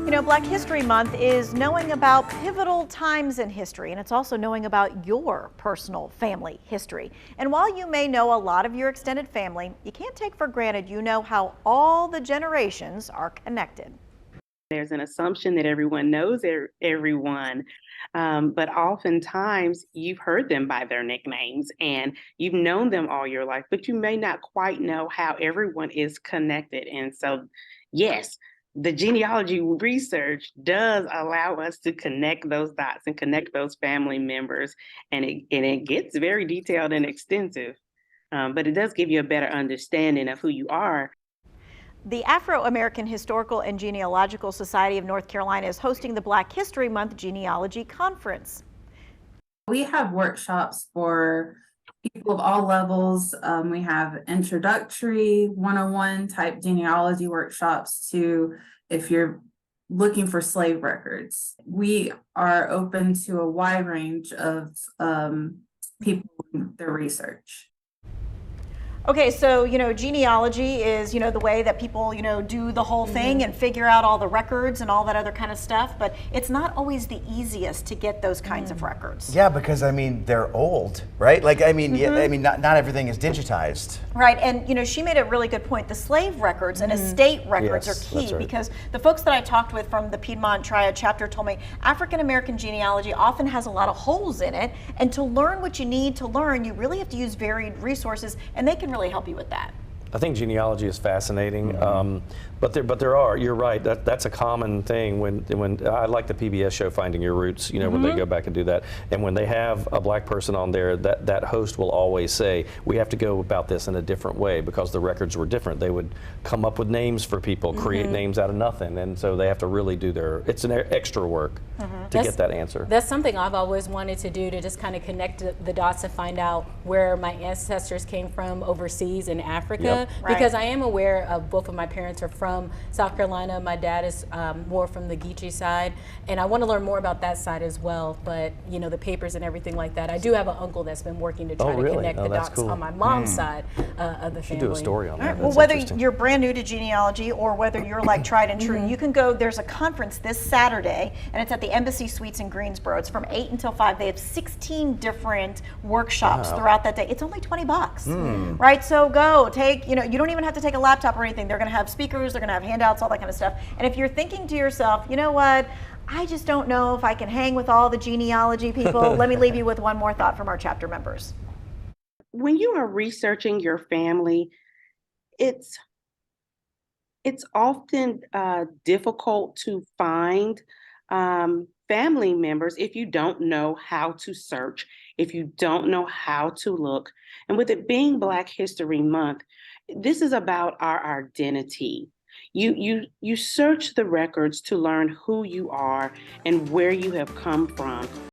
You know, Black History Month is knowing about pivotal times in history, and it's also knowing about your personal family history. And while you may know a lot of your extended family, you can't take for granted you know how all the generations are connected. There's an assumption that everyone knows everyone, but oftentimes you've heard them by their nicknames and you've known them all your life, but you may not quite know how everyone is connected. And so, yes, the genealogy research does allow us to connect those dots and connect those family members, and it gets very detailed and extensive, but it does give you a better understanding of who you are. The Afro-American Historical and Genealogical Society of North Carolina is hosting the Black History Month Genealogy Conference. We have workshops for people of all levels. We have introductory 101 type genealogy workshops to if you're looking for slave records. We are open to a wide range of people in their research. Okay, so, genealogy is, the way that people, do the whole thing and figure out all the records and all that other kind of stuff, but it's not always the easiest to get those kinds of records. Yeah, because they're old, right? Not everything is digitized. Right, and she made a really good point. The slave records and estate records Yes, are key that's right. because the folks that I talked with from the Piedmont-Triad Chapter told me African-American genealogy often has a lot of holes in it, and to learn what you need to learn, you really have to use varied resources, and they can really help you with that. I think genealogy is fascinating, but there are. You're right. That's a common thing when I like the PBS show Finding Your Roots. When they go back and do that, and when they have a black person on there, that host will always say we have to go about this in a different way because the records were different. They would come up with names for people, create names out of nothing, and so they have to really do it's an extra work to get that answer. That's something I've always wanted to do, to just kind of connect the dots and find out where my ancestors came from overseas in Africa. Yep. Because I am aware of both of my parents are from South Carolina. My dad is more from the Geechee side, and I want to learn more about that side as well. But the papers and everything like that. I do have an uncle that's been working to try to connect the dots on my mom's side of the family. Should do a story on that. Well, whether you're brand new to genealogy or whether you're like tried and true, you can go. There's a conference this Saturday, and it's at the Embassy Suites in Greensboro. It's from 8 until 5. They have 16 different workshops throughout that day. It's only $20, right? So go take. You don't even have to take a laptop or anything. They're going to have speakers. They're going to have handouts, all that kind of stuff. And if you're thinking to yourself, you know what? I just don't know if I can hang with all the genealogy people. Let me leave you with one more thought from our chapter members. When you are researching your family, it's often difficult to find family members if you don't know how to search, if you don't know how to look. And with it being Black History Month, this is about our identity. You search the records to learn who you are and where you have come from.